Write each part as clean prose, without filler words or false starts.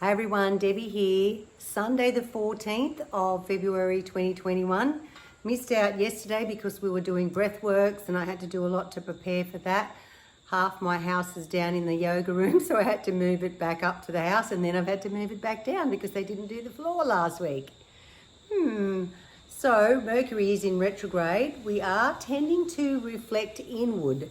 Hi everyone, Debbie here. Sunday the 14th of February 2021. Missed out yesterday because we were doing breathworks and I had to do a lot to prepare for that. Half my house is down in the yoga room, so I had to move it back up to the house, and then I've had to move it back down because they didn't do the floor last week. So Mercury is in retrograde. We are tending to reflect inward,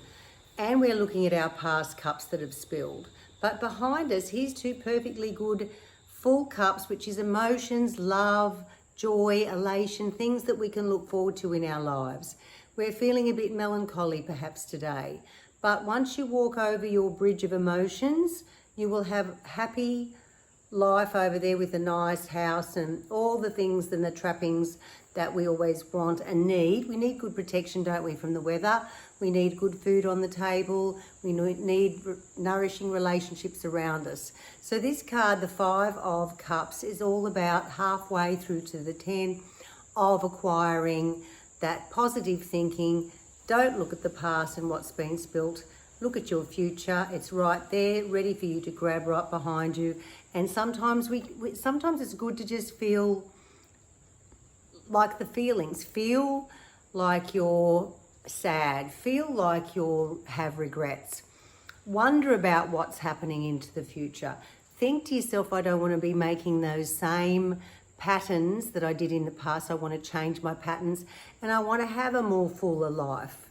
and we're looking at our past cups that have spilled. But behind us, here's two perfectly good full cups, which is emotions, love, joy, elation, things that we can look forward to in our lives. We're feeling a bit melancholy perhaps today, but once you walk over your bridge of emotions, you will have happy life over there with a nice house and all the things and the trappings that we always want and need. We need good protection, don't we, from the weather? We need good food on the table. We need nourishing relationships around us. So this card, the Five of Cups, is all about halfway through to the 10 of acquiring that positive thinking. Don't look at the past and what's been spilt. Look at your future. It's right there, ready for you to grab right behind you. And sometimes sometimes it's good to just feel like the feelings. Feel like you're sad. Feel like you have regrets. Wonder about what's happening into the future. Think to yourself, I don't want to be making those same patterns that I did in the past. I want to change my patterns and I want to have a more fuller life.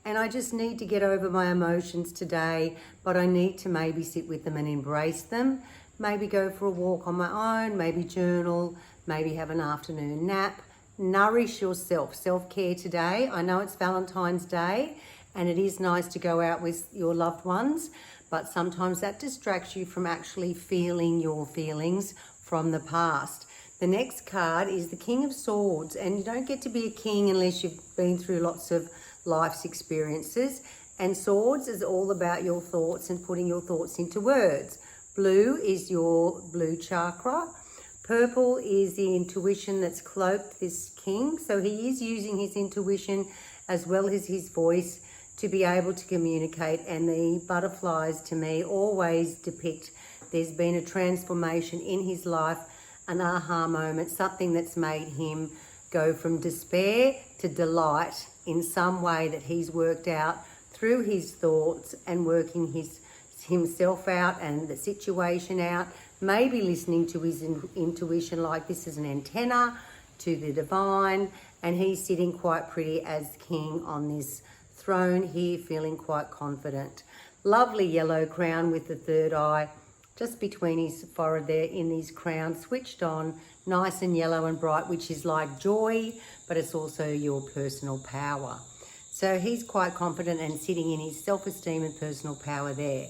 And I just need to get over my emotions today, but I need to maybe sit with them and embrace them. Maybe go for a walk on my own, maybe journal, maybe have an afternoon nap. Nourish yourself. Self-care today. I know it's Valentine's Day and it is nice to go out with your loved ones, but sometimes that distracts you from actually feeling your feelings from the past. The next card is the King of Swords, and you don't get to be a king unless you've been through lots of life's experiences. And swords is all about your thoughts and putting your thoughts into words. Blue is your blue chakra. Purple is the intuition that's cloaked this king. So he is using his intuition as well as his voice to be able to communicate. And the butterflies to me always depict there's been a transformation in his life, an aha moment, something that's made him go from despair to delight in some way that he's worked out through his thoughts and working himself out and the situation out. Maybe listening to his intuition like this is an antenna to the divine, and he's sitting quite pretty as king on this throne here, feeling quite confident. Lovely yellow crown with the third eye just between his forehead there in his crown, switched on, nice and yellow and bright, which is like joy, but it's also your personal power. So he's quite confident and sitting in his self-esteem and personal power there.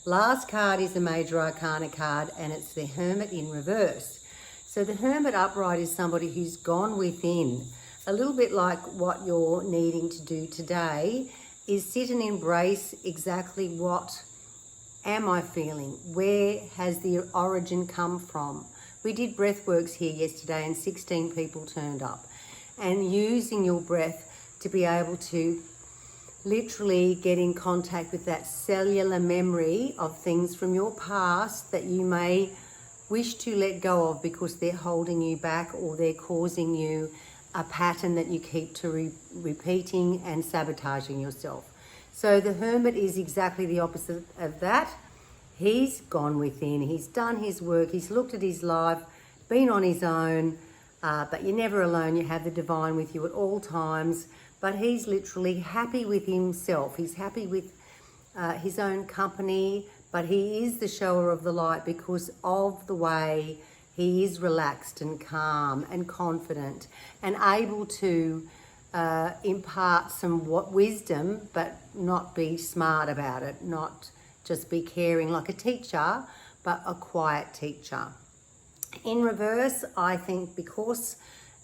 Last card is the Major Arcana card, and it's the Hermit in reverse. So the Hermit upright is somebody who's gone within. A little bit like what you're needing to do today is sit and embrace exactly what am I feeling? Where has the origin come from? We did breathworks here yesterday and 16 people turned up. And using your breath to be able to literally get in contact with that cellular memory of things from your past that you may wish to let go of because they're holding you back or they're causing you a pattern that you keep to repeating and sabotaging yourself. So the Hermit is exactly the opposite of that. He's gone within, he's done his work, he's looked at his life, been on his own, but you're never alone. You have the divine with you at all times. But he's literally happy with himself. He's happy with his own company, but he is the shower of the light because of the way he is relaxed and calm and confident and able to impart some wisdom, but not be smart about it, not just be caring like a teacher, but a quiet teacher. In reverse, I think because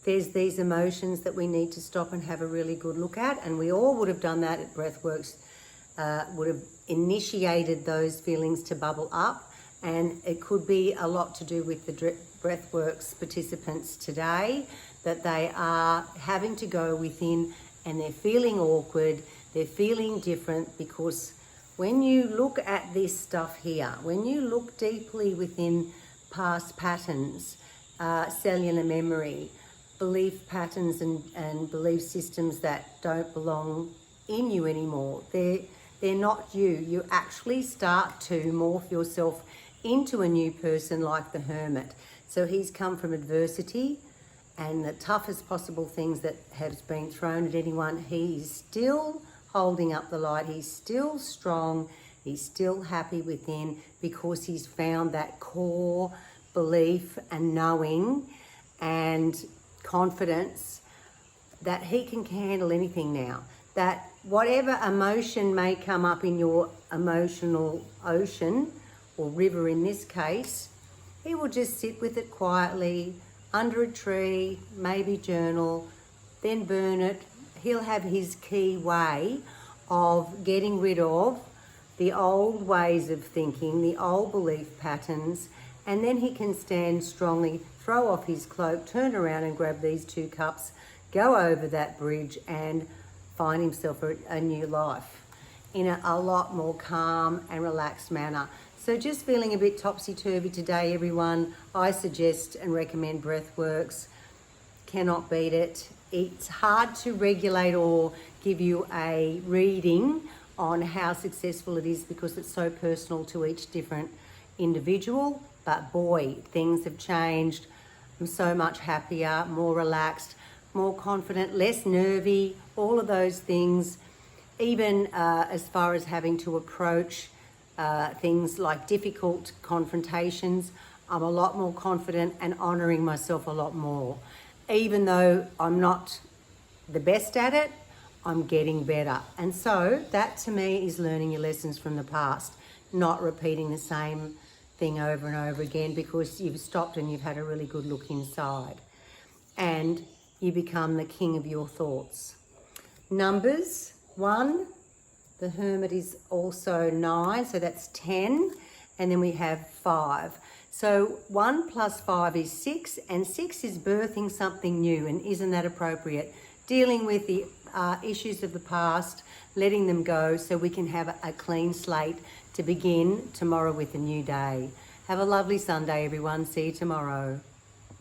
there's these emotions that we need to stop and have a really good look at, and we all would have done that at Breathworks, would have initiated those feelings to bubble up, and it could be a lot to do with the Breathworks participants today, that they are having to go within and they're feeling awkward, they're feeling different, because when you look at this stuff here, when you look deeply within past patterns, cellular memory, belief patterns and belief systems that don't belong in you anymore. They're not you. You actually start to morph yourself into a new person like the Hermit. So he's come from adversity and the toughest possible things that has been thrown at anyone. He's still holding up the light. He's still strong. He's still happy within because he's found that core belief and knowing and confidence that he can handle anything now. That whatever emotion may come up in your emotional ocean, or river in this case, he will just sit with it quietly under a tree, maybe journal, then burn it. He'll have his key way of getting rid of the old ways of thinking, the old belief patterns, and then he can stand strongly, throw off his cloak, turn around and grab these 2 cups, go over that bridge and find himself a new life in a lot more calm and relaxed manner. So just feeling a bit topsy-turvy today, everyone, I suggest and recommend breathworks. Cannot beat it. It's hard to regulate or give you a reading on how successful it is because it's so personal to each different individual. But boy, things have changed. I'm so much happier, more relaxed, more confident, less nervy, all of those things. Even as far as having to approach things like difficult confrontations, I'm a lot more confident and honouring myself a lot more. Even though I'm not the best at it, I'm getting better. And so that to me is learning your lessons from the past, not repeating the same thing over and over again because you've stopped and you've had a really good look inside. And you become the king of your thoughts. Numbers, 1, the Hermit is also 9, so that's 10, and then we have 5. So 1 plus 5 is 6, and 6 is birthing something new, and isn't that appropriate? Dealing with the issues of the past, letting them go so we can have a clean slate to begin tomorrow with a new day. Have a lovely Sunday, everyone. See you tomorrow.